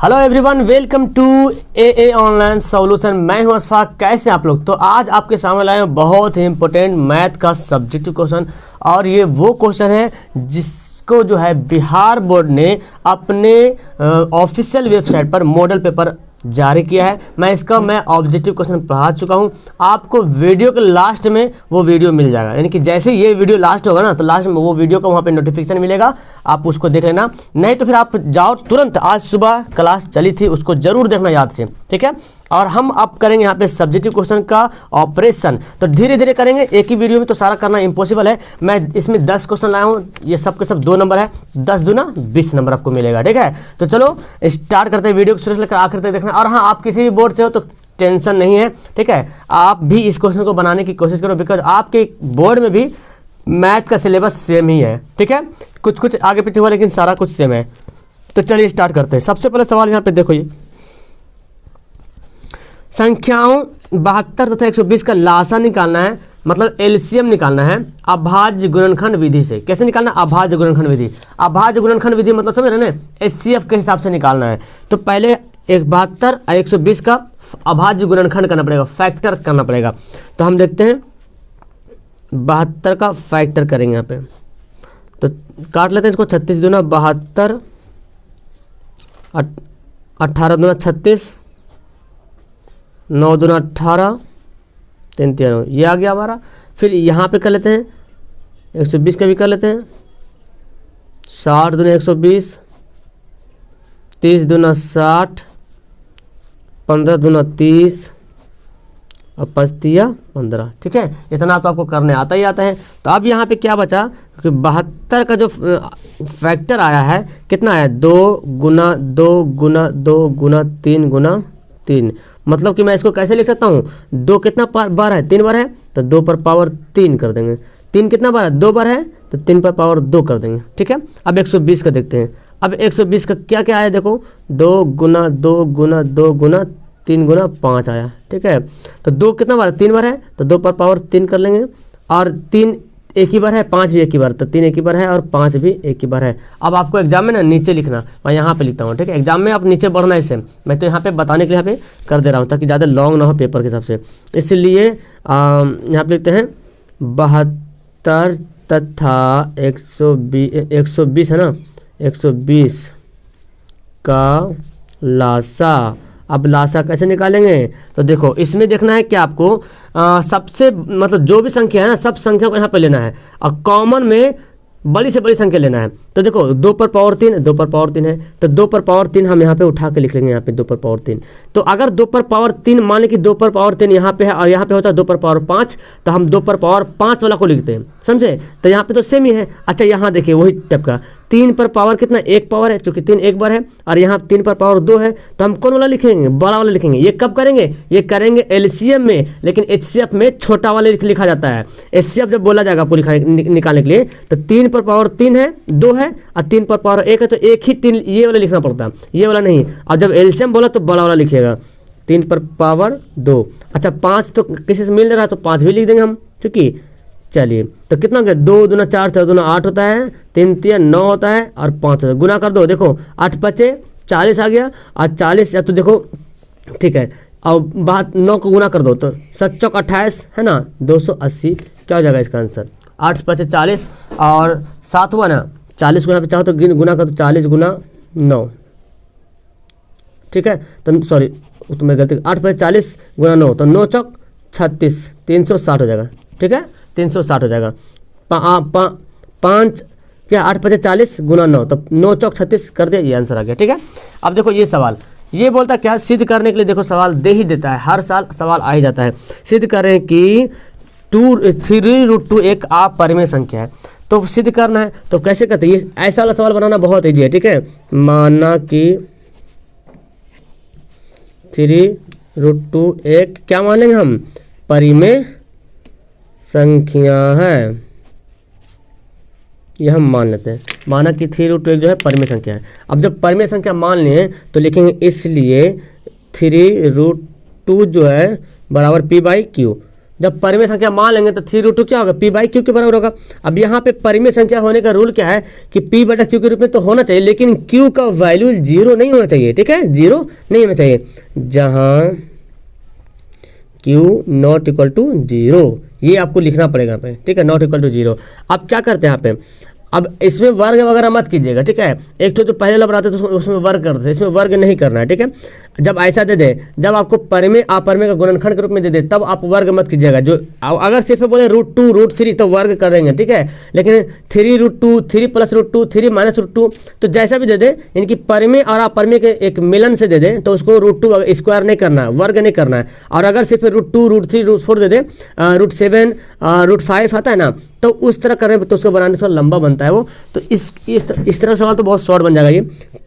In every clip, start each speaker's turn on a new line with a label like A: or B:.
A: Hello everyone, welcome to a online solution. मैं हूं अशफाक। कैसे आप लोग? तो आज आपके सामने लाए हैं बहुत ही इंपॉर्टेंट मैथ का सब्जेक्टिव क्वेश्चन, और ये वो क्वेश्चन है जिसको जो है बिहार बोर्ड ने अपने ऑफिशियल वेबसाइट पर मॉडल पेपर जारी किया है। मैं ऑब्जेक्टिव क्वेश्चन पढ़ा चुका हूं। आपको वीडियो के लास्ट में वो वीडियो मिल जाएगा, यानी कि जैसे ये वीडियो लास्ट होगा ना, तो लास्ट में वो वीडियो का वहाँ पे नोटिफिकेशन मिलेगा, आप उसको देख लेना। नहीं तो फिर आप जाओ तुरंत, आज सुबह क्लास चली थी उसको जरूर देखना याद से, ठीक है। और हम अब करेंगे यहाँ पे सब्जेक्टिव क्वेश्चन का ऑपरेशन, तो धीरे धीरे करेंगे, एक ही वीडियो में तो सारा करना इम्पॉसिबल है। मैं इसमें 10 क्वेश्चन लाया हूँ, ये सब के सब 2 नंबर है, 10 दूना 20 नंबर आपको मिलेगा, ठीक है। तो चलो स्टार्ट करते हैं, वीडियो को शुरू से लेकर आखिर तक देखना। और हाँ, आप किसी भी बोर्ड से हो तो टेंशन नहीं है, ठीक है। आप भी इस क्वेश्चन को बनाने की कोशिश करो, बिकॉज आपके बोर्ड में भी मैथ का सिलेबस सेम ही है, ठीक है। कुछ कुछ आगे पीछे हुआ, लेकिन सारा कुछ सेम है। तो चलिए स्टार्ट करते हैं। सबसे पहले सवाल यहाँ पे देखो, ये संख्याओं 72 तथा 120 का लासा निकालना है, मतलब एलसीएम निकालना है अभाज्य गुणनखंड विधि से। कैसे निकालना? अभाज्य गुणनखंड विधि। अभाज्य गुणनखंड विधि मतलब समझ रहे ना, एचसीएफ के हिसाब से निकालना है। तो पहले 72 और 120 का अभाज्य गुणनखंड करना पड़ेगा, फैक्टर करना पड़ेगा। तो हम देखते हैं 72 का फैक्टर करेंगे यहाँ पे, तो काट लेते हैं इसको। 36 दूना 72, 18 दूना 36, 9 दूना 18, 3 3 ये आ गया हमारा। फिर यहाँ पे कर लेते हैं 120 का भी कर लेते हैं। 60 दूना 120, 30 दूना 60, 15 दूना 30 और 5 तिया 15, ठीक है। इतना तो आपको करने आता ही आता है। तो अब यहाँ पे क्या बचा कि 72 का जो फैक्टर आया है, कितना आया? 2 गुना 2 गुना 2 गुना 3 गुना 3। मतलब कि मैं इसको कैसे लिख सकता हूँ? 2 कितना बार है? 3 बार है, तो 2 पर पावर 3 कर देंगे। 3 कितना बार है? 2 बार है, तो 3 पर पावर 2 कर देंगे, ठीक है। अब 120 का देखते हैं। अब 120 का क्या क्या आया देखो, 2 गुना 2 गुना 2 गुना 3 गुना 5 आया, ठीक है। तो 2 कितना बार है? 3 बार है, तो 2 पर पावर 3 कर लेंगे। और 3 एक ही बार है, 5 भी एक ही बार, तो 3 एक ही बार है और 5 भी एक ही बार है। अब आपको एग्जाम में ना नीचे लिखना, मैं यहाँ पे लिखता हूँ, ठीक है। एग्जाम में आप नीचे बढ़ना, इससे मैं तो यहाँ पे बताने के लिए यहाँ पे कर दे रहा हूँ, ताकि ज़्यादा लॉन्ग ना हो पेपर के हिसाब से। इसलिए यहाँ पे लिखते हैं 72 तथा 120 है ना, 120 का लासा। अब लासा कैसे निकालेंगे? तो देखो, इसमें देखना है कि आपको सबसे मतलब जो भी संख्या है ना, सब संख्या को यहाँ पे लेना है, और कॉमन में बड़ी से बड़ी संख्या लेना है। तो देखो 2 पर पावर 3, 2 पर पावर 3 है, तो 2 पर पावर 3 हम यहाँ पे उठा के लिख लेंगे, यहाँ पे 2 पर पावर 3। तो अगर 2 पर पावर 3 मान लें कि 2 पर पावर 3 यहाँ पे है और यहाँ पे होता है 2 पर पावर 5, तो हम 2 पर पावर 5 वाला को लिखते हैं, समझे। तो यहाँ पे तो सेम ही है। अच्छा, यहाँ देखिए वही टाइप का 3 पर पावर कितना? 1 पावर है, चूंकि 3 एक बार है, और यहाँ 3 पर पावर 2 है, तो हम कौन वाला लिखेंगे? बड़ा वाला लिखेंगे। ये कब करेंगे? ये करेंगे एलसीएम में, लेकिन एचसीएफ में छोटा वाला लिखा जाता है। एचसीएफ जब बोला जाएगा पूरी निकालने के लिए, तो 3 पर पावर 3 है, 2 है, और 3 पर पावर 1 है, तो एक ही 3 ये वाला लिखना पड़ता है, ये वाला नहीं। और जब एलसीएम बोला तो बड़ा वाला लिखिएगा, 3 पर पावर 2। अच्छा, 5 तो किसी से मिल रहा है, तो 5 भी लिख देंगे हम, क्योंकि चलिए। तो कितना हो गया? 2 दूना 4, 4 दूना 8 होता है, 3 3 9 होता है, और 5 होता है। गुना कर दो, देखो 8 5 40 आ गया, और 40 या तो देखो, ठीक है। और बात 9 को गुना कर दो, तो 7 चौक 28 है ना, 280। क्या हो जाएगा इसका आंसर? 8 5 40, और 7 हुआ ना, 40 को यहाँ पे चाहो तो गुना कर दो, 40 गुना 9, ठीक है। तो सॉरी, तो मैं गलती, 8 5 40 गुना 9, तो 9 चौक 36, 360 हो जाएगा, ठीक है। 360 हो जाएगा। 5 क्या 8 5 40 गुना 9, तो 9 चौक 36 कर दिया, ये आंसर आ गया, ठीक है। अब देखो ये सवाल, ये बोलता क्या? सिद्ध करने के लिए देखो सवाल दे ही देता है, हर साल सवाल आ ही जाता है। सिद्ध करें कि 3√2 एक अपरिमेय संख्या है, तो सिद्ध करना है। तो कैसे करते हैं? ये ऐसा वाला सवाल बनाना बहुत ईजी है, ठीक है। माना कि 3√2 एक क्या मान लेंगे हम? परिमेय संख्या है, यह हम मान लेते हैं। माना कि 3√2 जो है परिमेय संख्या है। अब जब परिमेय संख्या मान लिए तो लिखेंगे इसलिए 3√2 जो है बराबर P/Q, जब परिमेय संख्या मान लेंगे तो 3√2 क्या होगा, p बाई क्यू के बराबर होगा। अब यहाँ पे परिमेय संख्या होने का रूल क्या है कि p बटा क्यू के रूप में तो होना चाहिए, लेकिन q का वैल्यू 0 नहीं होना चाहिए, ठीक है, 0 नहीं होना चाहिए, जहाँ q नॉट इक्वल टू 0, ये आपको लिखना पड़ेगा यहाँ पे, ठीक है, नॉट इक्वल टू 0। अब क्या करते हैं यहाँ पे, अब इसमें वर्ग वगैरह मत कीजिएगा, ठीक है, एक तो जो पहले वाला बनाते तो उसमें वर्ग करते थे, इसमें वर्ग नहीं करना है, ठीक है। जब ऐसा दे दे, जब आपको परिमेय अपरिमेय का गुणनखंड के रूप में दे दे तब आप वर्ग मत कीजिएगा। जो अगर सिर्फ बोले √2 √3 तो वर्ग करेंगे, ठीक है, लेकिन 3√2 3 + √2 3 - √2 तो जैसा भी दे दे, इनकी परिमेय और अपरिमेय के एक मिलन से दे दे तो उसको √2 स्क्वायर नहीं करना है, वर्ग नहीं करना है। और अगर सिर्फ √2 √3 √4 दे दे, √7 √5 आता है ना, तो उस तरह करें तो उसको बनाने थोड़ा लंबा बनता है वो। तो इस तरह सवाल तो बहुत शॉर्ट बन जाएगा। ये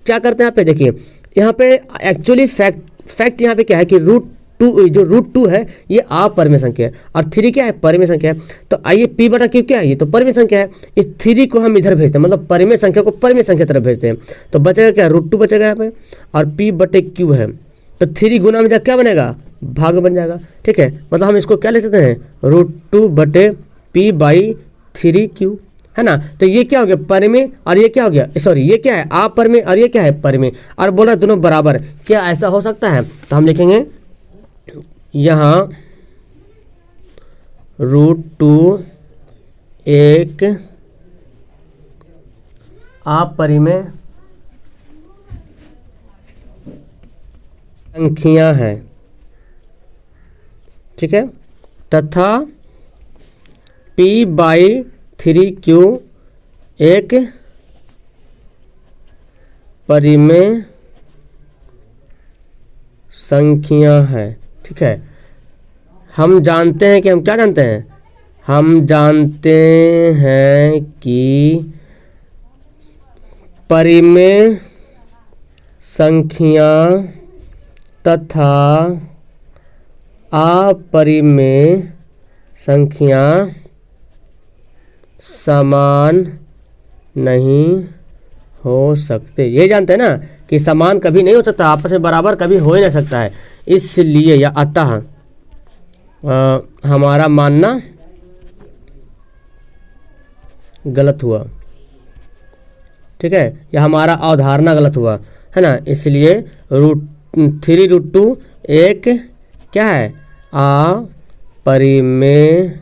A: क्या करते हैं यहाँ पे, देखिए यहाँ पे एक्चुअली फैक्ट यहाँ पे क्या है कि √2 जो √2 है ये अपरिमेय संख्या है और 3 क्या है, परिमेय संख्या है। तो आइए p बटा क्यू क्या है, ये तो परिमेय संख्या है, इस 3 को हम इधर भेजते हैं, मतलब परिमेय संख्या को परिमेय संख्या तरफ भेजते हैं। तो बचेगा क्या, √2 बचेगा यहाँ पे और p बटे क्यू है, तो 3 गुना में क्या बनेगा, भाग बन जाएगा, ठीक है। मतलब हम इसको क्या लिख सकते हैं, √2 बटे p बाई 3q, है ना। तो ये क्या हो गया, परिमेय, और ये क्या हो गया, सॉरी ये क्या है, अपरिमेय और ये क्या है, परिमेय, और बोला दोनों बराबर। क्या ऐसा हो सकता है, तो हम लिखेंगे यहाँ √2 एक अपरिमेय संख्या है, ठीक है, तथा p बाई 3q एक परिमेय संख्या है, ठीक है। हम जानते हैं कि हम क्या जानते हैं, हम जानते हैं कि परिमेय संख्या तथा अपरिमेय संख्या समान नहीं हो सकते। ये जानते हैं ना कि समान कभी नहीं हो सकता, आपस में बराबर कभी हो ही नहीं सकता है। इसलिए या अतः हमारा मानना गलत हुआ, ठीक है, या हमारा अवधारणा गलत हुआ, है ना। इसलिए 3√2 एक क्या है, अपरिमेय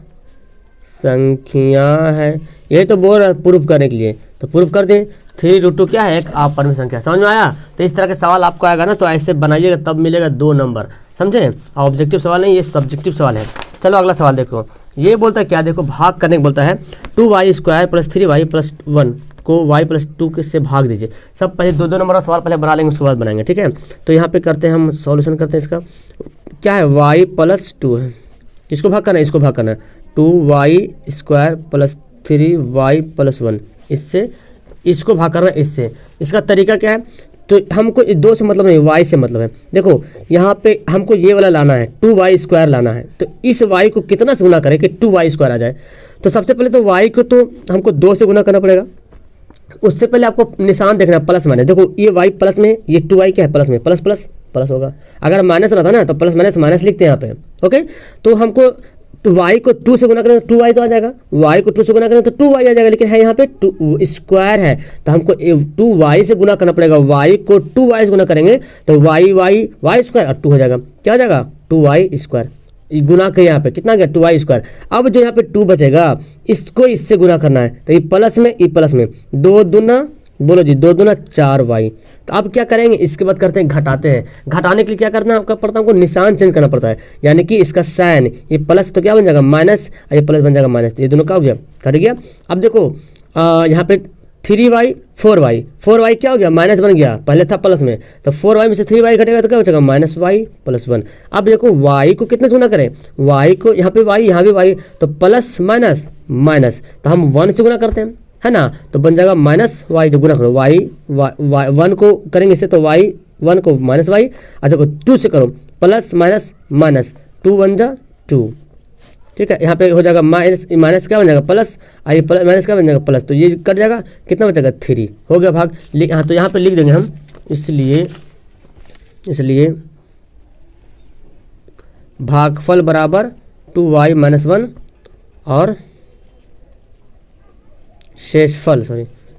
A: संख्या है। ये तो बोल रहा प्रूफ करने के लिए, तो प्रूफ कर दें 3√2 क्या है, एक अपरिमेय संख्या। समझ में आया। तो इस तरह के सवाल आपको आएगा ना, तो ऐसे बनाइएगा तब मिलेगा 2 नंबर, समझे। ऑब्जेक्टिव सवाल नहीं, ये सब्जेक्टिव सवाल है। चलो अगला सवाल देखो, ये बोलता है क्या, देखो भाग करने को बोलता है 2y² + 3y + 1 को y + 2 से भाग दीजिए। सब पहले 2 नंबर का सवाल पहले बना लेंगे, उसके बाद बनाएंगे, ठीक है। तो यहाँ पे करते हैं हम सॉल्यूशन करते हैं इसका। क्या है, y + 2 है, इसको भाग करना है, इसको भाग करना है, 2y² + 3y + 1, इससे इसको भाग करना है इससे। इसका तरीका क्या है, तो हमको 2 से मतलब नहीं, y से मतलब है। देखो यहाँ पे हमको ये वाला लाना है, 2y² लाना है, तो इस y को कितना से गुना करें कि 2y² आ जाए। तो सबसे पहले तो y को तो हमको 2 से गुना करना पड़ेगा। उससे पहले आपको निशान देखना है, प्लस माइनस। देखो ये y प्लस में, ये 2y क्या है, प्लस में, प्लस प्लस प्लस होगा। अगर माइनस रहता ना तो प्लस माइनस माइनस लिखते हैं यहाँ पे, ओके। तो हमको तो y को 2 से गुना करें तो 2y तो आ जाएगा, y को 2 से गुना करें तो 2y आ जाएगा, लेकिन है यहाँ पे 2 स्क्वायर है, तो हमको 2y से गुना करना पड़ेगा। y को 2y से गुना करेंगे तो y स्क्वायर और 2 हो जाएगा, क्या हो जाएगा, 2y²। गुना के यहाँ पे कितना गया, 2y²। अब जो यहाँ पे 2 बचेगा, इसको इससे गुना करना है, तो ये प्लस में, ये प्लस में, 2 दूना, बोलो जी 2 दूना 4y। तो अब क्या करेंगे, इसके बाद करते हैं घटाते हैं। घटाने के लिए क्या करना आपका पड़ता है, हमको निशान चेंज करना पड़ता है, यानी कि इसका साइन, ये प्लस तो क्या बन जाएगा माइनस, और ये प्लस बन जाएगा माइनस, ये दोनों क्या हो गया, कट गया। अब देखो यहाँ पे 3y 4y क्या हो गया, माइनस बन गया, पहले था प्लस में, तो 4y में से 3y घटेगा तो क्या बचेगा, -y + 1। अब देखो y को कितने से गुना करें, y को यहाँ पे y, यहाँ भी y, तो प्लस माइनस माइनस, तो हम 1 से गुना करते हैं, है ना, तो बन जाएगा -y, तो गुना करो y 1 को करेंगे इससे, तो y 1 को -y, और देखो 2 से करो, प्लस माइनस माइनस, 2 1 जा 2, ठीक है। यहाँ पे हो जाएगा माइनस क्या बन जाएगा, प्लस, आई प्लस माइनस क्या बन जाएगा, प्लस, तो ये कट जाएगा, कितना बचेगा 3, हो गया भाग। हाँ तो यहाँ पे लिख देंगे हम, इसलिए भागफल बराबर 2y माइनस 1 और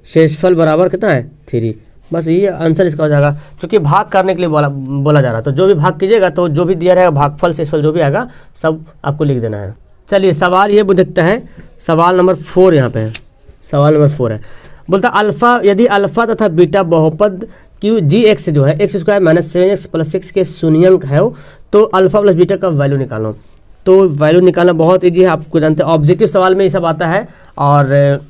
A: शेषफल बराबर कितना है 3। बस ये आंसर इसका हो जाएगा, क्योंकि भाग करने के लिए बोला जा रहा है। तो जो भी भाग कीजिएगा तो जो भी दिया रहेगा भागफल शेषफल जो भी आएगा सब आपको लिख देना है। चलिए सवाल ये देखता है, सवाल नंबर 4 यहाँ पे है। सवाल नंबर 4 है, बोलता अल्फा, यदि अल्फा तथा बीटा बहुपद क्यू जी एक्स जो है x square minus 7x plus 6 के शून्यंक है तो अल्फा प्लस बीटा का वैल्यू निकालो। तो वैल्यू निकालना बहुत ईजी है, आपको जानते हैं ऑब्जेक्टिव सवाल में ये सब आता है। और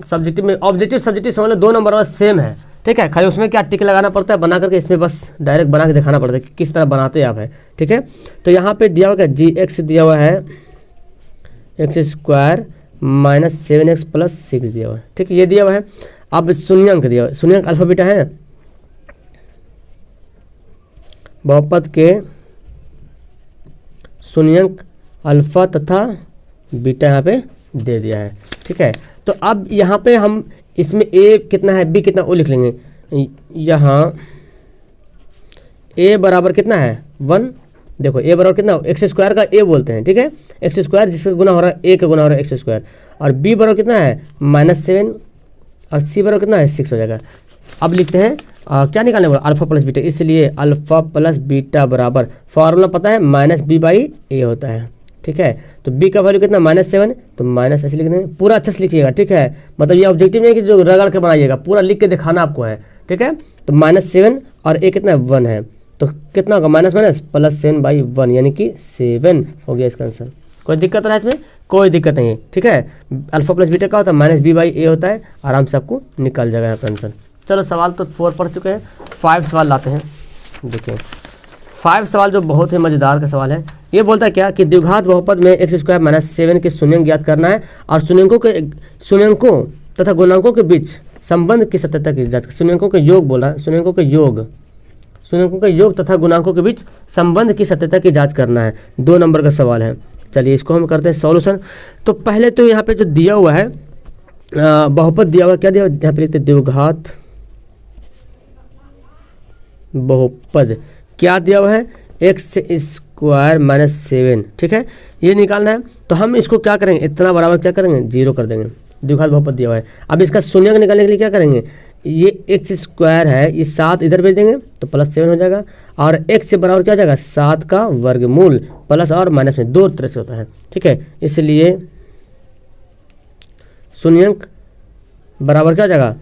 A: सब्जेक्टिव में ऑब्जेक्टिव सब्जेक्टिव सवाल में 2 नंबर वाला सेम है, ठीक है। खाली उसमें क्या टिक लगाना पड़ता है बना करके, इसमें बस डायरेक्ट बना के दिखाना पड़ता है कि किस तरह बनाते हैं आप है, ठीक है। तो यहाँ पे दिया हुआ क्या जी एक्स दिया हुआ है x square minus 7x plus 6 दिया हुआ है, ठीक है, ये दिया हुआ है। अब शून्यंक दिया हुआ है, शून्यंक अल्फा बीटा है, बहुपद के शून्यंक अल्फा तथा बीटा यहाँ पे दे दिया है, ठीक है। तो अब यहाँ पे हम इसमें a कितना है b कितना वो लिख लेंगे। यहाँ a बराबर कितना है 1, देखो a बराबर कितना एक्स स्क्वायर का a बोलते हैं, ठीक है, एक्स स्क्वायर जिसका गुना हो रहा है a का गुना हो रहा है एक्स स्क्वायर, और b बराबर कितना है -7 और c बराबर कितना है 6 हो जाएगा। अब लिखते हैं क्या निकालने वाला अल्फा प्लस बीटा, इसलिए अल्फा प्लस बीटा बराबर फॉर्मूला पता है -b/a होता है, ठीक है। तो b का वैल्यू कितना -7, तो माइनस ऐसे लिख देंगे, पूरा अच्छे से लिखिएगा, ठीक है। मतलब ये ऑब्जेक्टिव नहीं कि जो रगड़ के बनाइएगा, पूरा लिख के दिखाना आपको है, ठीक है। तो -7 और a कितना 1 है, तो कितना होगा माइनस माइनस प्लस 7/1 यानी कि 7 हो गया इसका आंसर। कोई दिक्कत है इसमें? कोई दिक्कत नहीं है, ठीक है। अल्फा प्लस बीटा का होता है -b/a होता है, आराम से आपको निकल जाएगा यहाँ पर आंसर। चलो सवाल तो 4 पढ़ चुके हैं, 5 सवाल लाते हैं। देखिए 5 सवाल जो बहुत ही मज़ेदार का सवाल है। ये बोलता है क्या कि द्विघात बहुपद में एक्स स्क्वायर माइनस 7 के शून्यंक ज्ञात करना है और शून्यंकों तथा गुणांकों के बीच संबंध की सत्यता की जांच। शून्यंकों के योग बोला है, शून्यंकों के योग तथा गुणांकों के बीच संबंध की सत्यता की जाँच करना है। 2 नंबर का सवाल है। चलिए इसको हम करते हैं सॉल्यूशन। तो पहले तो यहाँ पे जो दिया हुआ है बहुपद दिया हुआ, क्या दिया हुआ यहाँ पे लिखते द्विघात बहुपद, क्या दिया हुआ है एक्स स्क्वायर माइनस 7, ठीक है, ये निकालना है। तो हम इसको क्या करेंगे, इतना बराबर क्या करेंगे 0 कर देंगे, द्विघात बहुपद दिया हुआ है। अब इसका शून्यंक निकालने के लिए क्या करेंगे, ये एक्स स्क्वायर है, ये 7 इधर भेज देंगे तो प्लस 7 हो जाएगा, और एक्स से बराबर क्या हो जाएगा 7 का वर्गमूल, प्लस और माइनस में 2 तरह से होता है, ठीक है। इसलिए शून्यंक बराबर क्या हो जाएगा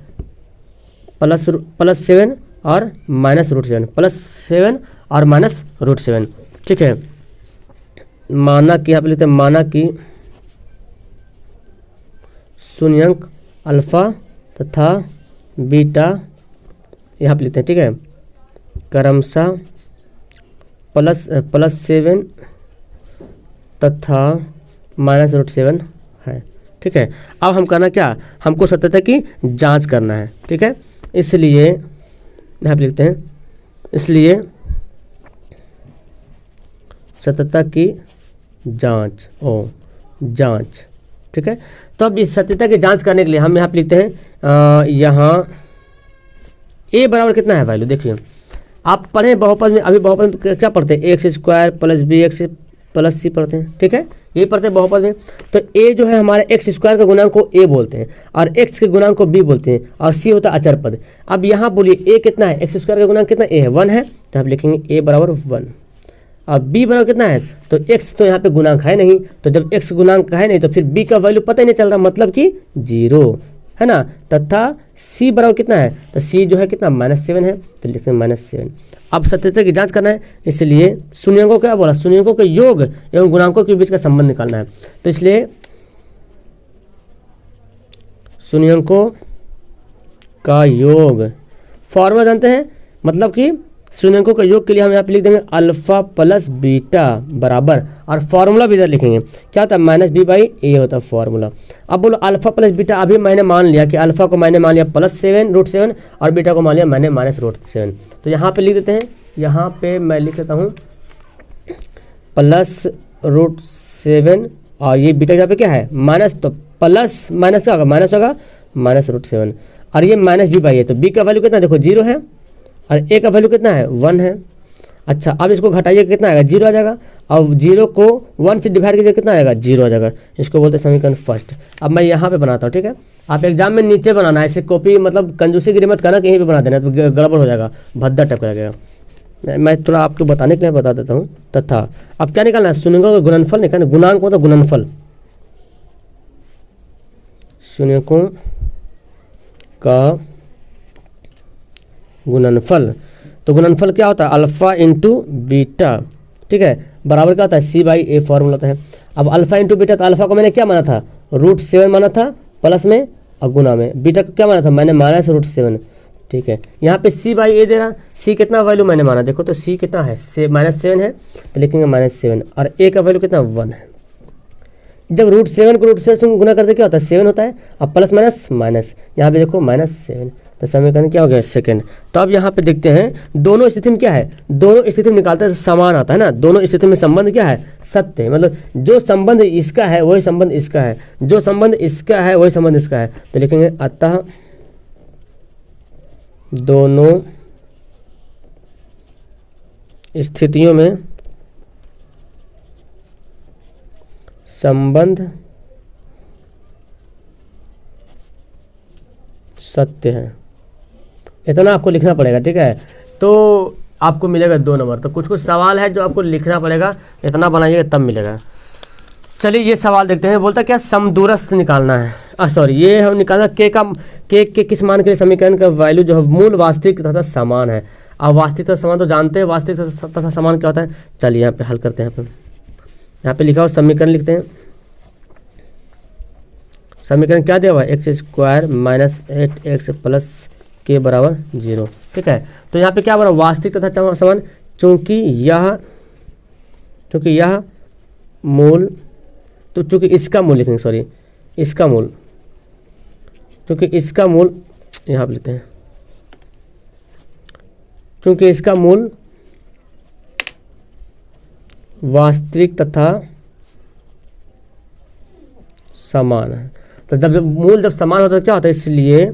A: प्लस 7 और -√7, प्लस 7 और -√7, ठीक है। माना कि यहाँ पे लिखते हैं, माना कि शून्यंक अल्फा तथा बीटा यहाँ पे लिखते हैं, ठीक है, क्रमशः प्लस 7 तथा -√7 है, ठीक है। अब हम करना क्या, हमको सत्यता की जांच करना है, ठीक है। इसलिए यहाँ पे लिखते हैं, इसलिए सत्यता की जांच जांच, ठीक है। तो अब इस सत्यता की जांच करने के लिए हम यहाँ पे लिखते हैं यहाँ a बराबर कितना है वैल्यू। देखिए आप पढ़े बहुपद में, अभी बहुपद में क्या पढ़ते हैं, x square plus bx plus c पढ़ते हैं, ठीक है, यही पढ़ते हैं बहुपद में। तो a जो है हमारे एक्स स्क्वायर के गुणांक को a बोलते हैं और x के गुणांक को b बोलते हैं, और c होता है अचर पद। अब यहाँ बोलिए a कितना है, एक्स स्क्वायर का गुणांक कितना a है 1 है, तो आप लिखेंगे a बराबर 1, और b बराबर कितना है, तो x तो यहाँ पे गुणांक है नहीं, तो जब x गुणांक है नहीं तो फिर b का वैल्यू पता ही नहीं चल रहा, मतलब कि 0 है ना। तथा c बराबर कितना है, तो c जो है कितना -7 है, तो लिखेंगे -7। अब सत्यता की जांच करना है, इसलिए शून्यंकों क्या बोला, शून्यंकों के योग एवं गुणांकों के बीच का संबंध निकालना है। तो इसलिए शून्यंकों का योग फॉर्मूला जानते हैं, मतलब कि शून्यंकों के योग के लिए हम यहाँ पे लिख देंगे अल्फा प्लस बीटा बराबर, और फॉर्मूला भी इधर लिखेंगे, क्या होता है -b/a होता है फॉर्मूला। अब बोलो अल्फा प्लस बीटा, अभी मैंने मान लिया कि अल्फा को मैंने मान लिया +7√7 और बीटा को मान लिया मैंने -√7। तो यहाँ पे लिख देते हैं, यहाँ पे मैं लिख देता हूँ +√7 और ये बीटा यहाँ पे क्या है माइनस, तो प्लस माइनस क्या होगा, माइनस होगा -√7, और ये -b/a, तो b का वैल्यू कितना देखो 0 है और a का वैल्यू कितना है 1 है। अच्छा अब इसको घटाइए कितना आएगा, 0 आ जाएगा। अब 0 को 1 से डिवाइड कीजिए कितना आएगा, 0 आ जाएगा। इसको बोलते हैं समीकरण फर्स्ट। अब मैं यहाँ पे बनाता हूँ, ठीक है। आप एग्जाम में नीचे बनाना है, ऐसे कॉपी मतलब कंजूसी गिरी मत करना, कहीं पे बना देना तो गड़बड़ हो जाएगा, भद्दा टाइप का लगेगा। मैं थोड़ा आपको बताने के लिए बता देता हूँ। तथा अब क्या निकालना है, शून्यों का गुणनफल निकालना। गुणांक मतलब गुणनफल, शून्यकों का गुणनफल। तो गुणनफल क्या होता है, अल्फा इंटू बीटा, ठीक है, बराबर क्या होता है, C/A फॉर्मूला होता है। अब अल्फा इंटू बीटा, तो अल्फा को मैंने क्या माना था, √7 माना था प्लस में और गुना में। बीटा को क्या माना था, मैंने माना है √7, ठीक है। यहाँ पे C/A दे रहा, C कितना वैल्यू मैंने माना, देखो तो C कितना है, -7 है, तो लिखेंगे -7 और A का वैल्यू कितना 1 है। जब √7 को √7 से गुना करते क्या होता है, 7 होता है, अब प्लस माइनस माइनस, यहाँ पे देखो -7, तो समीकरण क्या हो गया, सेकंड। तो अब यहाँ पे देखते हैं दोनों स्थिति में क्या है, दोनों स्थिति में निकालते हैं समान आता है ना, दोनों स्थिति में संबंध क्या है, सत्य है। मतलब जो संबंध इसका है वही संबंध इसका है, जो संबंध इसका है वही संबंध इसका है। तो लिखेंगे अतः दोनों स्थितियों में संबंध सत्य है। इतना आपको लिखना पड़ेगा, ठीक है। तो आपको मिलेगा 2 नंबर। तो कुछ कुछ सवाल है जो आपको लिखना पड़ेगा, इतना बनाइएगा तब मिलेगा। चलिए ये सवाल देखते हैं। बोलता क्या, समदूरस्थ निकालना है, सॉरी ये हम निकालना के किस मान के लिए समीकरण का वैल्यू जो है मूल, वास्तविक तथा समान है। अब वास्तविक तथा समान तो जानते हैं, वास्तविक तथा समान क्या होता है। चलिए यहाँ पे हल करते हैं। यहाँ पे लिखा हुआ समीकरण लिखते हैं। समीकरण क्या दिया हुआ है, x² - 8x + k बराबर 0, ठीक है। तो यहाँ पे क्या बना, वास्तविक तथा समान, चूंकि यह मूल, तो चूंकि इसका मूल लिखेंगे, सॉरी इसका मूल, चूंकि इसका मूल यहाँ पे लेते हैं, चूंकि इसका मूल वास्तविक तथा समान है। तो जब मूल जब समान होता है क्या होता है, इसलिए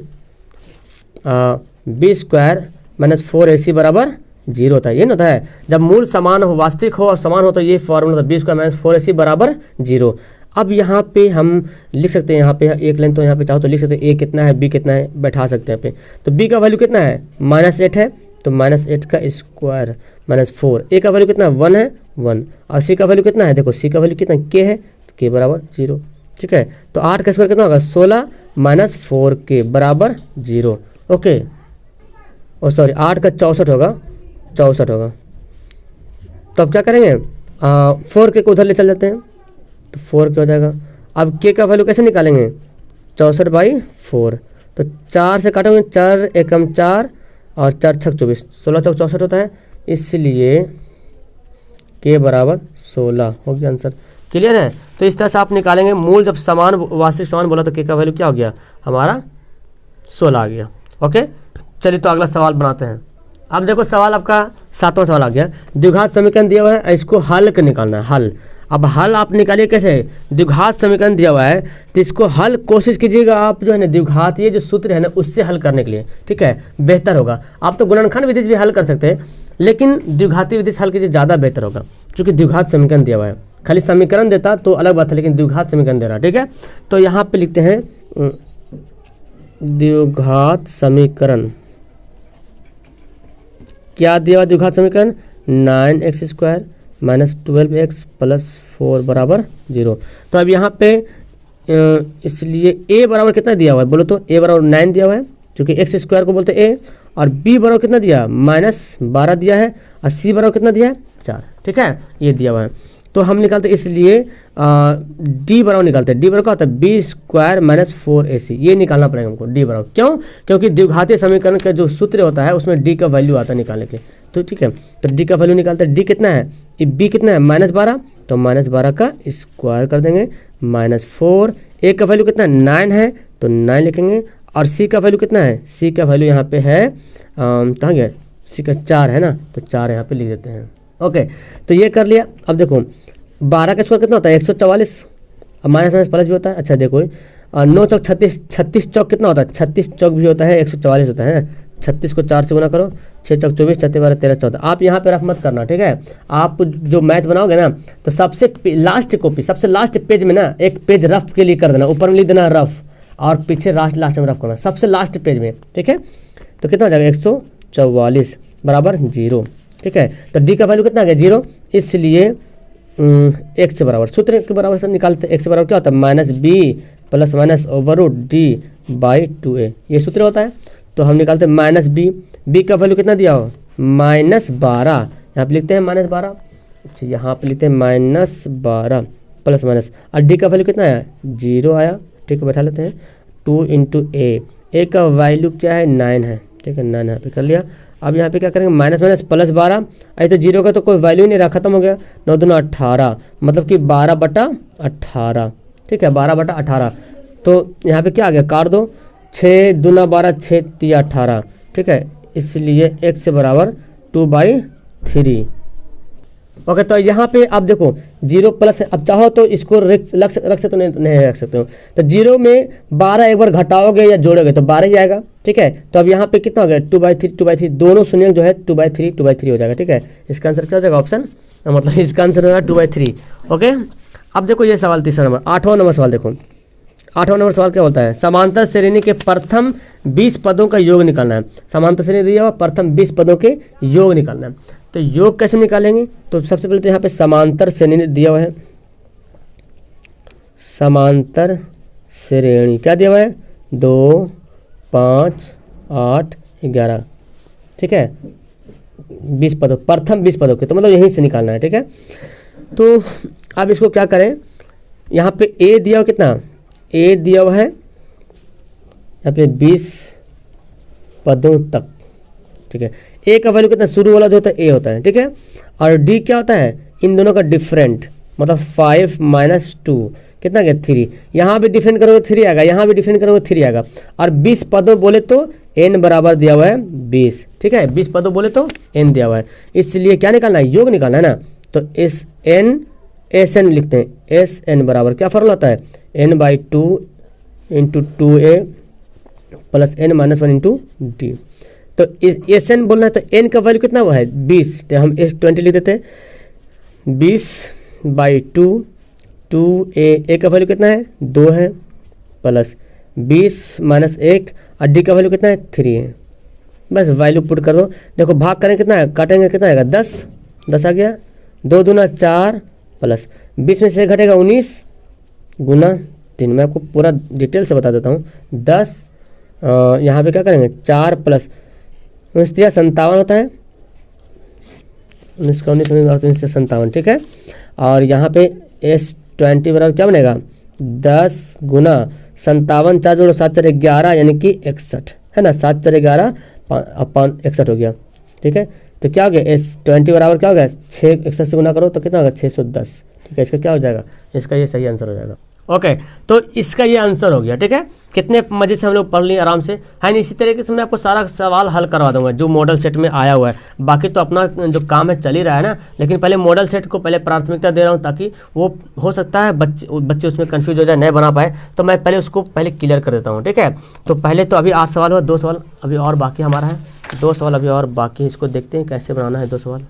A: b² - 4ac बराबर 0 होता है। ये ना होता है, जब मूल समान हो, वास्तविक हो और समान हो, तो ये फॉर्मूला होता है b² - 4ac बराबर 0। अब यहाँ पे हम लिख सकते हैं, यहाँ पे एक लाइन, तो यहाँ पे चाहो तो लिख सकते हैं a कितना है, b कितना है, बैठा सकते हैं यहाँ पे। तो b का वैल्यू कितना है, -8 है, तो -8 का स्क्वायर -4। a का वैल्यू कितना है, 1 है, 1। और c का वैल्यू कितना है, देखो c का वैल्यू कितना k है, तो k बराबर 0, ठीक है। तो 8 का स्क्वायर कितना होगा, 16 - 4k बराबर 0, ओके। और सॉरी 8 का 64 होगा, 64 होगा। तो अब क्या करेंगे, 4k को उधर ले चल जाते हैं, तो 4k हो जाएगा। अब k का वैल्यू कैसे निकालेंगे, 64/4। तो 4 से काटोगे, 4 एकम 4 और 4 छक 24, 16 चौक 64 होता है, इसलिए k बराबर 16 हो गया आंसर। क्लियर है। तो इस तरह से आप निकालेंगे मूल, जब समान वास्तविक समान बोला तो k का वैल्यू क्या हो गया, हमारा 16 आ गया, ओके। चलिए तो अगला सवाल बनाते हैं। अब देखो सवाल आपका 7वां सवाल आ गया। द्विघात समीकरण दिया हुआ है, इसको हल कर निकालना है, हल। अब हल आप निकालिए कैसे, द्विघात समीकरण दिया हुआ है तो इसको हल कोशिश कीजिएगा आप जो है ना, द्विघात ये जो सूत्र है ना उससे हल करने के लिए, ठीक है, बेहतर होगा। आप तो गुणनखंड विधि से भी हल कर सकते हैं, लेकिन द्विघाती विधि से हल कीजिए, ज़्यादा बेहतर होगा, क्योंकि द्विघात समीकरण दिया हुआ है। खाली समीकरण देता तो अलग बात है, लेकिन द्विघात समीकरण दे रहा है, ठीक है। तो यहाँ पे लिखते हैं द्विघात समीकरण, क्या दिया हुआ द्विघात समीकरण, 9x² - 12x + 4 बराबर 0। तो अब यहाँ पे इसलिए a बराबर कितना दिया हुआ है, बोलो तो a बराबर 9 दिया हुआ है, क्योंकि x² को बोलते हैं a, और b बराबर कितना दिया, -12 दिया है, और c बराबर कितना दिया है, 4, ठीक है, ये दिया हुआ है। तो हम निकालते इसलिए d बराबर निकालते हैं, d बराबर क्या होता है, b² - 4ac, ये निकालना पड़ेगा हमको d बराबर। क्यों, क्योंकि द्विघातीय समीकरण का जो सूत्र होता है उसमें d का वैल्यू आता है निकालने के लिए, तो ठीक है। तो d का वैल्यू निकालते हैं, d कितना है, b कितना है, -12, तो -12 का स्क्वायर कर देंगे, -4, a का वैल्यू कितना है, 9 है, तो 9 लिखेंगे, और c का वैल्यू कितना है, c का वैल्यू यहाँ पे है कहाँ गया, c का 4 है ना, तो 4 यहाँ पे लिख देते हैं, ओके। तो ये कर लिया। अब देखो 12 का स्क्वायर कितना होता है, 144, अब माइनस प्लस भी होता है। अच्छा देखो 9 चौक 36, 36 चौक कितना होता है, 36 चौक भी होता है, 144 होता है, 36 को 4 से गुना करो, 6 चौक 24, 36 12 13 14। आप यहाँ पे रफ मत करना, ठीक है। आप जो मैथ बनाओगे ना तो सबसे लास्ट कॉपी, सबसे लास्ट पेज में ना एक पेज रफ के लिए कर देना, ऊपर में लिख देना रफ, और पीछे लास्ट में रफ करना, सबसे लास्ट पेज में, ठीक है। तो कितना हो जाएगा 144 बराबर 0, ठीक है। तो डी का वैल्यू कितना आ गया 0, इसलिए x से बराबर, सूत्र के बराबर से निकालते x से बराबर क्या होता है minus b plus minus over root d by 2a, ये सूत्र होता है। तो हम निकालते हैं माइनस बी का वैल्यू कितना दिया हो -12, यहाँ पे लिखते हैं -12, अच्छा यहाँ पे लिखते हैं -12 प्लस माइनस, और डी का वैल्यू कितना आया 0 आया, ठीक है। बैठा लेते हैं 2 इंटू ए का वैल्यू क्या है 9 है, ठीक है 9 यहाँ पे कर लिया। अब यहाँ पे क्या करेंगे माइनस माइनस प्लस 12, अरे तो 0 का तो कोई वैल्यू नहीं रहा, खत्म हो गया, 9 दूना 18, मतलब कि 12/18, ठीक है 12/18। तो यहाँ पे क्या आ गया काट दो, 6 दूना 12, 6 3 18, ठीक है, इसलिए x से बराबर 2/3। ओके, तो यहाँ पे आप देखो 0 प्लस, अब चाहो तो इसको रख सकते हो, नहीं रख सकते हो। तो 0 में 12 एक बार घटाओगे या जोड़ोगे तो 12 ही आएगा, ठीक है। तो अब यहाँ पे कितना हो गया 2/3 दोनों शून्य जो है 2/3 हो जाएगा, ठीक है। इसका आंसर क्या हो जाएगा ऑप्शन, मतलब इसका आंसर होगा 2/3। ओके, अब देखो ये सवाल तीसरा नंबर, 8वां नंबर सवाल देखो। 8वां नंबर सवाल क्या होता है, समांतर श्रेणी के प्रथम 20 पदों का योग निकालना है। समांतर श्रेणी दिया हुआ, प्रथम 20 पदों के योग निकालना है। तो योग कैसे निकालेंगे, तो सबसे पहले तो यहाँ पे समांतर श्रेणी दिया हुआ है, समांतर श्रेणी क्या दिया हुआ है 2 5 8 11, ठीक है 20 पदों, प्रथम 20 पदों के, तो मतलब यहीं से निकालना है, ठीक है। तो अब इसको क्या करें, यहाँ पे ए दिया हुआ कितना, ए दिया हुआ है यहाँ पे 20 पदों तक, ठीक है। ए का वैल्यू कितना, शुरू वाला जो होता है ए होता है, ठीक है। और डी क्या होता है, इन दोनों का डिफरेंट, मतलब 5 - 2 कितना गया 3, यहाँ भी डिफरेंट करोगे 3 आएगा, यहाँ भी डिफरेंट करोगे 3 आएगा। और 20 पदों बोले तो n बराबर दिया हुआ है 20, ठीक है 20 पदों बोले तो n दिया हुआ है, इसलिए क्या निकालना है योग निकालना है ना। तो एस एन लिखते हैं, एस एन बराबर क्या फॉर्मूला होता है n/2 into 2a plus n-1 into d. तो एस एन बोलना है, तो एन का वैल्यू कितना हुआ है 20, तो हम S20 लिख देते हैं 20/2, 2a का वैल्यू कितना है 2 है, प्लस 20 - 1, और डी का वैल्यू कितना है 3 है। बस वैल्यू पुट कर दो, देखो भाग करें कितना है, काटेंगे कितना आएगा 10 आ गया, 2 दूना 4 प्लस 20 में से घटेगा 19 गुना 3, मैं आपको पूरा डिटेल से बता देता हूँ। 10 यहाँ पे क्या करेंगे 4 प्लस 19 57 होता है, 19 का 19 से 57, ठीक है। और यहाँ पे S20 बराबर क्या बनेगा 10 गुना 57, 4 जोड़ो 7 4 11, यानी कि 61 है ना, 7 4 11 5 61 हो गया, ठीक है। तो क्या हो गया S20 बराबर क्या हो गया 6 61 से गुना करो तो कितना होगा 610, ठीक है। इसका क्या हो जाएगा, इसका ये सही आंसर हो जाएगा। ओके, तो इसका ये आंसर हो गया, ठीक है। कितने मजे से हम लोग पढ़ लिए आराम से, है नहीं। इसी तरीके से मैं आपको सारा सवाल हल करवा दूंगा जो मॉडल सेट में आया हुआ है। बाकी तो अपना जो काम है चल ही रहा है ना, लेकिन पहले मॉडल सेट को पहले प्राथमिकता दे रहा हूँ, ताकि वो हो सकता है बच्चे उसमें कन्फ्यूज हो जाए, नहीं बना पाए, तो मैं पहले उसको पहले क्लियर कर देता हूँ, ठीक है। तो पहले तो अभी 8 सवाल हुआ, 2 सवाल अभी और बाकी हमारा है, 2 सवाल अभी और बाकी, इसको देखते हैं कैसे बनाना है 2 सवाल।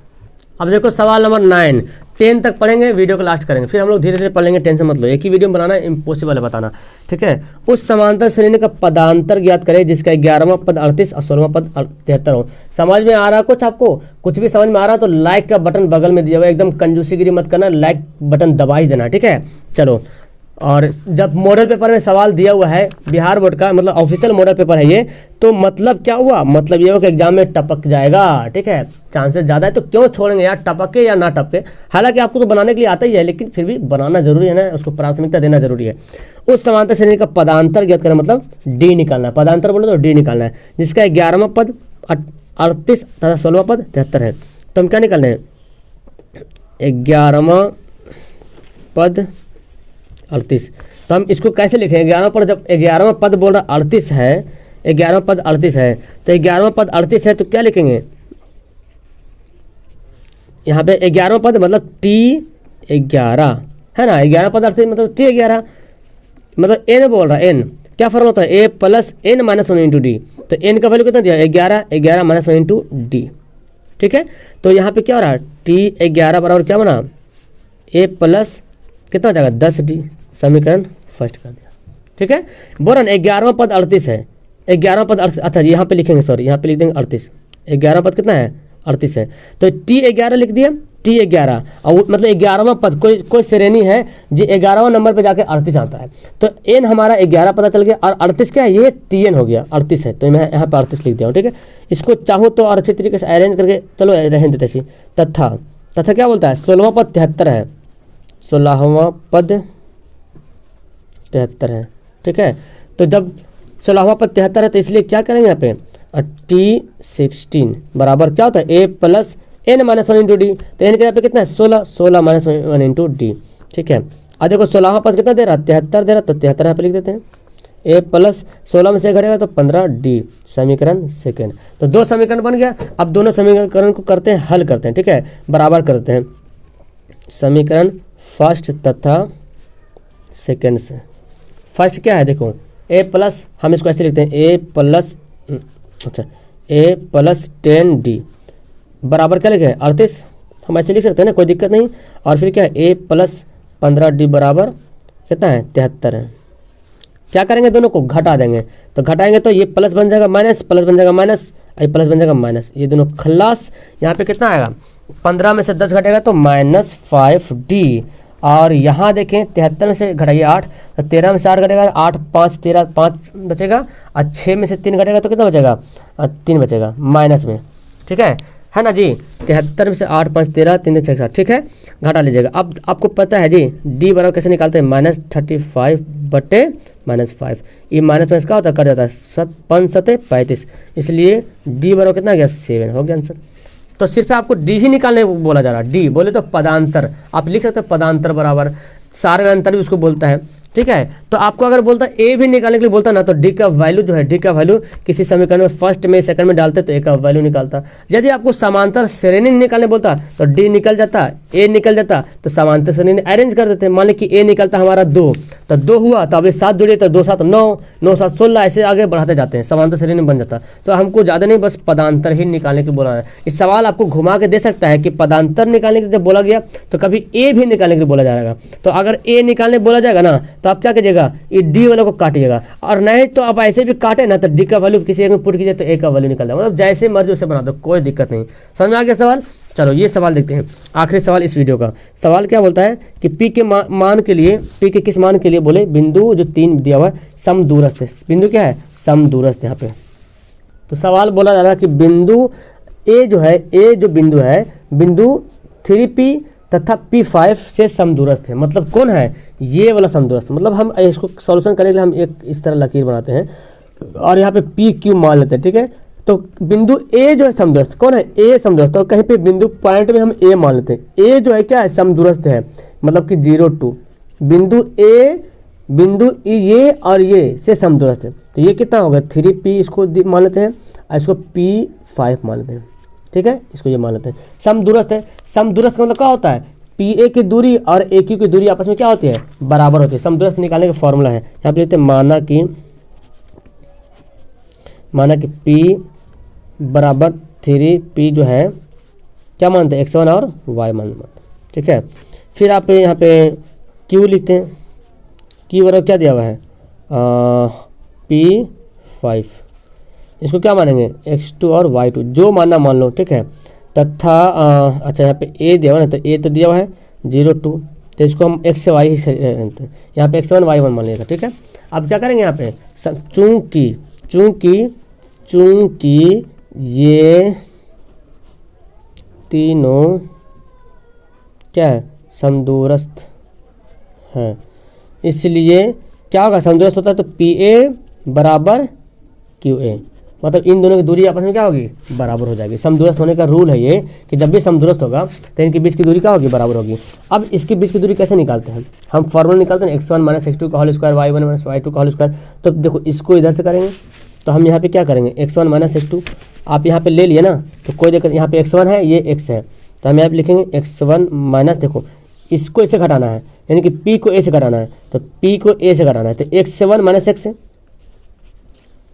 A: अब देखो सवाल नंबर 9, 10 तक पढ़ेंगे, वीडियो को लास्ट करेंगे, फिर हम लोग धीरे धीरे पढ़ लेंगे, टेंशन मत लो। एक ही वीडियो में बनाना इम्पॉसिबल है बताना, ठीक है। उस समांतर श्रेणी का पदांतर ज्ञात करें जिसका 11वां पद 38 और 16वां पद 73 हो। समझ में आ रहा कुछ, आपको कुछ भी समझ में आ रहा तो लाइक का बटन बगल में दिया हुआ है, एकदम कंजूसीगिरी मत करना, लाइक बटन दबा ही देना, ठीक है। चलो, और जब मॉडल पेपर में सवाल दिया हुआ है बिहार बोर्ड का, मतलब ऑफिशियल मॉडल पेपर है ये, तो मतलब क्या हुआ, मतलब ये हो कि एग्जाम में टपक जाएगा, ठीक है। चांसेस ज़्यादा है, तो क्यों छोड़ेंगे यार, टपके या ना टपके। हालांकि आपको तो बनाने के लिए आता ही है, लेकिन फिर भी बनाना जरूरी है ना, उसको प्राथमिकता देना जरूरी है। उस समांतर श्रेणी का पदांतर ज्ञात करना, मतलब डी निकालना है, पदांतर बोले तो डी निकालना है, जिसका 11वां पद 38 तथा 16वां पद 73 है। तो हम क्या निकालना है 11वां पद 38, तो हम इसको कैसे लिखेंगे 11वां पद, जब 11वां पद बोल रहा 38 है, 11वां पद 38 है, तो 11वां पद 38 है, तो क्या लिखेंगे यहाँ पे 11वां पद मतलब T11 है ना, 11वां पद 38 मतलब T11, मतलब n बोल रहा n, क्या फॉर्मूला होता है, a plus n minus one into d. तो एन का वैल्यू कितना दिया, 11, 11 माइनस वन इंटू डी। ठीक है, तो यहाँ पे क्या हो रहा है, टी 11 बराबर क्या बना, ए प्लस कितना हो जाएगा 10d। समीकरण फर्स्ट कर दिया। ठीक है, बोला ना 11वां पद 38 है, 11वां पद 38, अच्छा यहाँ पे लिखेंगे, सॉरी यहाँ पे लिख देंगे 38, 11वां पद कितना है 38 है, तो टी 11 लिख दिया, टी 11 और मतलब 11वां पद कोई श्रेणी है जो 11वां नंबर पे जाके 38 आता है, तो एन हमारा 11 पता चल गया और 38 क्या है, ये टी एन हो गया, 38 है, तो मैं यहाँ पे 38 लिख दिया हूँ। ठीक है, इसको चाहूँ तो और अच्छी तरीके से अरेंज करके चलो रहने देते सी। तथा क्या बोलता है, 16वां पद 73 है, 16वां पद 73 है। ठीक है, तो जब 16वां पद 73 है तो इसलिए क्या करेंगे यहाँ पे, टी 16 बराबर क्या होता है, a plus n minus one into d. तो एन के यहाँ पे कितना है 16, 16 माइनस वन इंटू डी। ठीक है, अब देखो 16वां पद कितना दे रहा है, 73 दे रहा, तो 73 यहाँ पे लिख देते हैं, ए प्लस 16 में से घटेगा तो 15d। समीकरण सेकेंड, तो दो समीकरण बन गया। अब दोनों समीकरण को करते हैं, हल करते हैं। ठीक है, बराबर करते हैं समीकरण फर्स्ट तथा सेकेंड से। फर्स्ट क्या है देखो, ए प्लस, हम इसको ऐसे लिखते हैं ए प्लस, अच्छा ए प्लस 10d बराबर क्या लिखे 38, हम ऐसे लिख सकते हैं ना, कोई दिक्कत नहीं। और फिर क्या है, ए प्लस 15d बराबर कितना है 73 है। क्या करेंगे, दोनों को घटा देंगे, तो घटाएंगे तो ये प्लस बन जाएगा माइनस, प्लस बन जाएगा माइनस, ये प्लस बन जाएगा माइनस, ये दोनों खल्लास। यहाँ पे कितना आएगा, 15 में से 10 घटेगा तो -5d। और यहाँ देखें 73 में से घटाइए 8, तो 13 में से 8 घटेगा, 8 5 13, 5 बचेगा, और 6 में से 3 घटेगा तो कितना बचेगा, 3 बचेगा माइनस में। ठीक है ना जी, 73 में से 8 5 13, 3 6 7। ठीक है, घटा लीजिएगा। अब आपको पता है जी डी बराबर कैसे निकालते हैं, -35 बटे -5, ये माइनस क्या होता है, कट जाता है, 5 7 35, इसलिए डी बराबर कितना गया 7 हो गया आंसर। तो सिर्फ आपको डी ही निकालने बोला जा रहा है, डी बोले तो पदांतर, आप लिख सकते हैं पदांतर बराबर सारंतर भी उसको बोलता है। ठीक है, तो आपको अगर बोलता ए भी निकालने के लिए बोलता ना, तो डी का वैल्यू जो है, डी का वैल्यू किसी समीकरण में फर्स्ट में सेकंड में डालते तो ए का वैल्यू निकालता। यदि आपको समांतर श्रेणी निकालने बोलता तो डी निकल जाता, ए निकल जाता, तो समांतर श्रेणी अरेंज कर देते। मान ली कि ए निकलता हमारा 2, तो 2 हुआ तो अभी 7 जुड़े तो 2 7 9, 9 7 16, ऐसे आगे बढ़ाते जाते हैं, समांतर श्रेणी बन जाता। तो हमको ज़्यादा नहीं, बस पदांतर ही निकालने के बोला है। इस सवाल आपको घुमा के दे सकता है कि पदांतर निकालने के लिए जब बोला गया तो कभी ए भी निकालने के लिए बोला जाएगा। तो अगर ए निकालने बोला जाएगा ना, तो आप क्या कीजिएगा, ये डी वाले को काटिएगा, और नहीं तो आप ऐसे भी काटे ना, तो डी का वैल्यू किसी एक में पुट कीजिए तो ए का वैल्यू निकल जाएगा। मतलब जैसे मर्जी उसे बना दो, कोई दिक्कत नहीं। समझ में आ गया सवाल। चलो ये सवाल देखते हैं, आखिरी सवाल इस वीडियो का। सवाल क्या बोलता है कि पी के मान के लिए, पी के किस मान के लिए बोले बिंदु जो 3 दिया हुआ है समदूरस्थ है। बिंदु क्या है, समदूरस्थ यहाँ पे। तो सवाल बोला जा रहा है कि बिंदु ए जो है, ए जो बिंदु है, बिंदु 3P तथा P5 से समदूरस्थ है। मतलब कौन है, ये वाला समदूरस्थ। मतलब हम इसको सॉल्यूशन करने के लिए हम एक इस तरह लकीर बनाते हैं और यहाँ पे PQ मान लेते हैं। ठीक है, तो बिंदु ए जो है समदूरस्थ, कौन है, ए समदूरस्थ। तो कहीं पे बिंदु पॉइंट में हम ए मान लेते हैं, ए जो है क्या है, समदूरस्थ है, मतलब कि 0 2। बिंदु ए, बिंदु ये और ये से समदूरस्थ है, तो ये कितना होगा 3P, इसको मान लेते हैं, और इसको P5 मान लेते हैं। ठीक है, इसको ये मान लेते हैं, समदूरस्थ है। समदूरस्थ का मतलब क्या होता है, PA की दूरी और AQ की दूरी आपस में क्या होती है, बराबर होती है। समदूरस्थ निकालने का फॉर्मूला है, यहाँ पे लिखते हैं माना कि P बराबर 3P जो है क्या मानते हैं, x1 और y मानते हैं। ठीक है, फिर आप यहाँ पे Q लिखते हैं, Q बराबर क्या दिया हुआ है P5, इसको क्या मानेंगे x2 और y2, जो मानना मान लो। ठीक है, तथा अच्छा यहाँ पे a दिया हुआ है, तो a तो दिया हुआ है 0 2, तो इसको हम x से y ही लेते हैं, यहाँ पे x1 y1 मान लेगा। ठीक है, अब क्या करेंगे यहाँ पे, चूंकि ये तीनों क्या है, समदूरस्थ है, इसलिए क्या होगा, समदूरस्थ होता है तो PA बराबर QA, मतलब इन दोनों की दूरी आपस में क्या होगी, बराबर हो जाएगी। समदूरस्थ होने का रूल है ये कि जब भी समदूरस्थ होगा तो इनके बीच की दूरी क्या होगी, बराबर होगी। अब इसके बीच की दूरी कैसे निकालते हैं, हम फॉर्मूला निकालते हैं x1 माइनस x2 का whole square, y1 minus y2 का होल स्क्वायर। तो देखो इसको इधर से करेंगे तो हम यहाँ पे क्या करेंगे, x1 माइनस x2 आप यहाँ पे ले लिए ना, तो कोई दिक्कत, यहाँ पे x1 है, ये x है, तो हम यहाँ पे लिखेंगे x1 माइनस, देखो इसको इसे घटाना है, यानी कि p को a से घटाना है, तो p को a से घटाना है, तो x7 माइनस x है,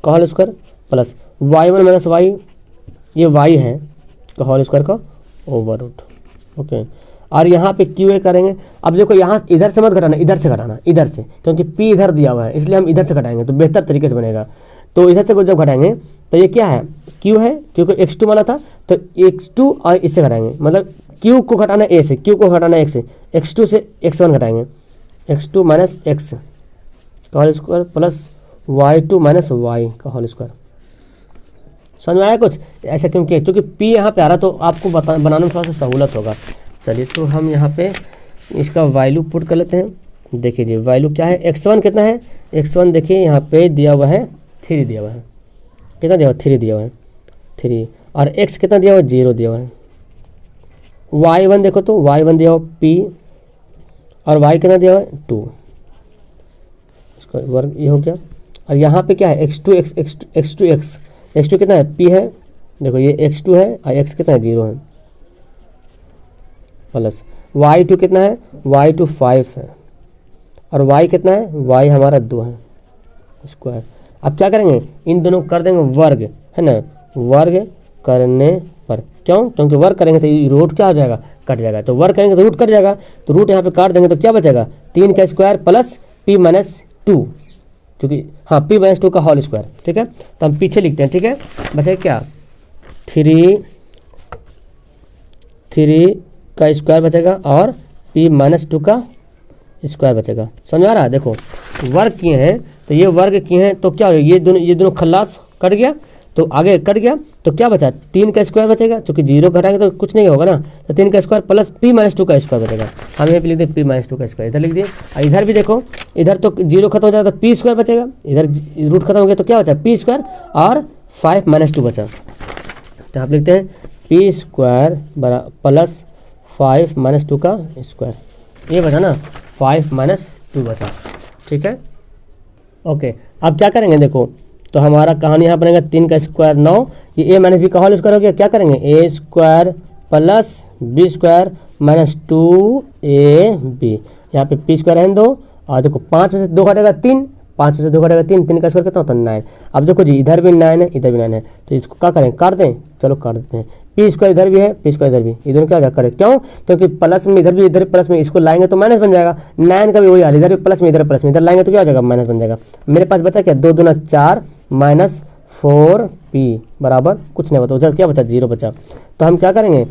A: का whole square plus y1 minus y, ये y है का होल स्क्वायर का ओवर रूट। ओके, और यहाँ पे क्यू ए करेंगे। अब देखो यहाँ इधर से मत घटाना, इधर से घटाना, इधर से, क्योंकि p इधर दिया हुआ है इसलिए हम इधर से घटाएंगे तो बेहतर तरीके से बनेगा। तो इधर से जब घटाएंगे तो ये क्या है, q है, क्योंकि x2 माना था तो x2 और इससे घटाएंगे, मतलब q को घटाना a से, q को घटाना x से, x2 से x1 घटाएंगे, x2 माइनस x का whole square plus y2 minus y का होल स्क्वायर। समझ में आया कुछ? ऐसा क्यों किया? क्योंकि p यहाँ पे आ रहा तो आपको बनाने में थोड़ा सा सहूलत होगा। चलिए तो हम यहाँ पे इसका वैल्यू पुट कर लेते हैं। देखिए जी वैल्यू क्या है, x1 कितना है, x1 देखिए यहाँ पे दिया हुआ है 3 दिया हुआ है, कितना दिया हुआ 3 दिया हुआ है 3, और x कितना दिया हुआ 0 दिया हुआ है। y1 देखो तो y1 दिया हुआ p और y कितना दिया हुआ है 2, इसका वर्ग ये हो गया। और यहाँ पे क्या है x2 कितना है p है, देखो ये x2 है और x कितना है 0 है, प्लस y2 कितना है, y2 5 है और y कितना है, y हमारा 2 है स्क्वायर। अब क्या करेंगे, इन दोनों कर देंगे वर्ग, है ना, वर्ग करने पर, क्यों, क्योंकि वर्ग करेंगे तो रूट क्या हो जाएगा, कट जाएगा, तो वर्ग करेंगे तो रूट कट जाएगा, तो रूट यहाँ पे काट देंगे तो क्या बचेगा 3 का स्क्वायर प्लस p माइनस 2, क्योंकि हाँ p माइनस 2 का होल स्क्वायर। ठीक है, तो हम पीछे लिखते हैं। ठीक है, बचेगा क्या 3 का स्क्वायर बचेगा और p माइनस 2 का स्क्वायर बचेगा। समझ आ रहा है? देखो वर्ग किए हैं तो ये वर्ग किए हैं तो क्या हो, ये दोनों खल्लास कट गया, तो आगे कट गया तो क्या बचा 3 का स्क्वायर बचेगा, क्योंकि 0 घटाएंगे तो कुछ नहीं होगा ना, तो 3 का स्क्वायर प्लस p माइनस 2 का स्क्वायर बचेगा। हम यहाँ पे लिख दें p माइनस 2 का स्क्वायर, इधर लिख दिए। और इधर भी देखो, इधर तो 0 खत्म हो जाएगा तो p स्क्वायर बचेगा, इधर रूट खत्म हो गया तो क्या बचा p स्क्वायर और 5 माइनस 2 बचा, तो आप लिखते हैं p स्क्वायर प्लस 5 माइनस 2 का स्क्वायर, ये बचा ना 5 माइनस 2 बचा। ठीक है, ओके। अब क्या करेंगे देखो, तो हमारा कहानी यहाँ बनेगा 3 का स्क्वायर 9, ये a माइनस बी का होल स्क्वायर हो गया। क्या करेंगे a square plus b square minus 2ab, यहाँ पे p स्क्वायर रहने दो, और देखो 5 में से 2 घटेगा 3, 5 में से 2 घटेगा 3 का स्क्वायर कितना होता है 9। अब देखो जी इधर भी 9 है, इधर भी 9 है, तो इसको क्या करें, काट दें, चलो काट देते हैं। p स्क्वायर इधर भी है, p स्क्वायर इधर भी, इधर क्या करें, क्यों, क्योंकि प्लस में इधर भी, इधर प्लस में, इसको लाएंगे तो माइनस बन जाएगा। 9 का भी वही हाल, इधर भी प्लस में, इधर प्लस में, इधर लाएंगे तो क्या हो जाएगा, माइनस बन जाएगा। मेरे पास बचा क्या, 2 दूना 4 माइनस 4p बराबर कुछ नहीं बता, उधर क्या बचा 0 बचा। तो हम क्या करेंगे,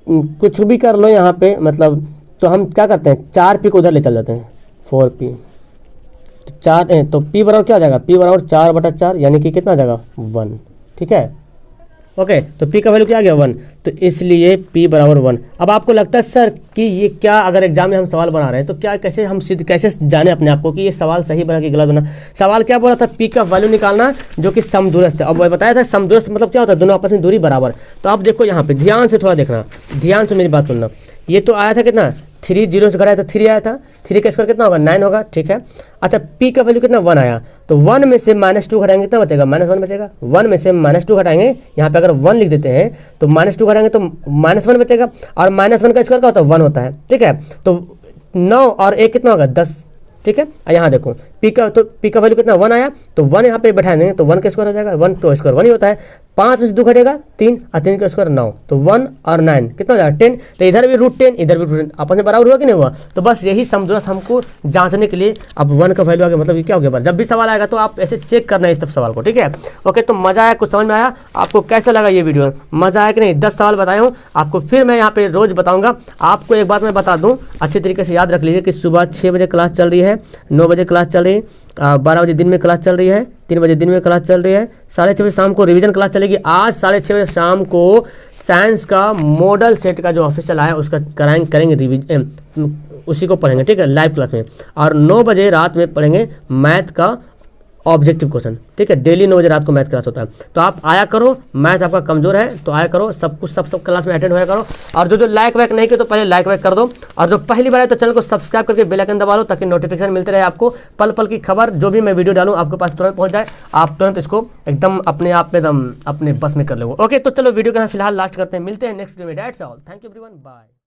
A: कुछ भी कर लो यहाँ पे, मतलब तो हम क्या करते हैं 4p को उधर ले चल जाते हैं 4p, तो 4 तो p बराबर क्या हो जाएगा, p बराबर 4/4, यानी कि कितना आ जाएगा 1। ठीक है, ओके, तो p का वैल्यू क्या आ गया 1, तो इसलिए p बराबर 1। अब आपको लगता है सर कि ये क्या, अगर एग्जाम में हम सवाल बना रहे हैं तो क्या कैसे हम कैसे जाने अपने आप को कि ये सवाल सही बना कि गलत बना। सवाल क्या बोला था, p का वैल्यू निकालना जो कि समदूरस्थ है। अब बताया था समदूरस्थ मतलब क्या होता है, दोनों आपस में दूरी बराबर। तो आप देखो यहाँ पे ध्यान से थोड़ा देखना, ध्यान से मेरी बात सुनना। ये तो आया था कितना 3, 0 से घटाया था 3 आया था, 3 का स्क्वायर कितना होगा 9 होगा। ठीक है, अच्छा p का वैल्यू कितना 1 आया, तो 1 में से -2 घटाएंगे कितना बचेगा, -1 बचेगा। 1 में से -2 घटाएंगे, यहाँ पे अगर 1 लिख देते हैं तो -2 घटाएंगे तो -1 बचेगा, और -1 का स्क्वायर क्या होता है 1 होता है। ठीक है, तो 9 और 1 कितना होगा 10। ठीक है, यहाँ देखो p का वैल्यू कितना 1 आया, तो 1 यहाँ पे बैठा देंगे तो 1 का स्क्वायर हो जाएगा, 1 तो स्क्वायर 1 ही होता है। 5 में से 2 घटेगा 3, और 3 का स्क्वायर 9, तो 1 और 9 कितना हो जाएगा 10। तो इधर भी √10, इधर भी √10, आपस में बराबर हुआ कि नहीं हुआ। तो बस यही समदूरस्थ हमको जांचने के लिए, अब 1 का वैल्यू आ गया, मतलब ये क्या हो गया, जब भी सवाल आएगा तो आप ऐसे चेक करना है इस सब सवाल को। ठीक है, ओके। तो मजा आया, कुछ समझ में आया आपको, कैसा लगा ये वीडियो, मजा आया कि नहीं। 10 सवाल बताया हूँ आपको, फिर मैं यहाँ पे रोज बताऊँगा आपको। एक बात मैं बता दूँ, अच्छी तरीके से याद रख लीजिए कि सुबह 6 बजे क्लास चल रही है, 9 बजे क्लास चल रही है, 12 बजे दिन में क्लास चल रही है, 3 बजे दिन में क्लास चल रही है, 6:30 बजे शाम को रिवीजन क्लास चलेगी। आज 6:30 बजे शाम को साइंस का मॉडल सेट का जो ऑफिशियल आया उसका करेंगे रिवीजन, उसी को पढ़ेंगे। ठीक है, लाइव क्लास में। और 9 बजे रात में पढ़ेंगे मैथ का ऑब्जेक्टिव क्वेश्चन। ठीक है, डेली 9 बजे रात को मैथ क्लास होता है, तो आप आया करो। मैथ आपका कमजोर है तो आया करो, सब कुछ सब क्लास में अटेंड होया करो। और जो लाइक वाइक नहीं किया तो पहले लाइक वाइक कर दो, और जो पहली बार है तो चैनल को सब्सक्राइब करके बेल आइकन दबा लो, ताकि नोटिफिकेशन मिलते रहे आपको, पल पल की खबर, जो भी मैं वीडियो डालूं आपके पास तुरंत पहुंच जाए, आप तुरंत इसको एकदम अपने आप में एकदम अपने बस में कर लो। ओके, तो चलो वीडियो को फिलहाल लास्ट करते हैं, मिलते हैं नेक्स्ट वीडियो में। That's all, thank you everyone, bye.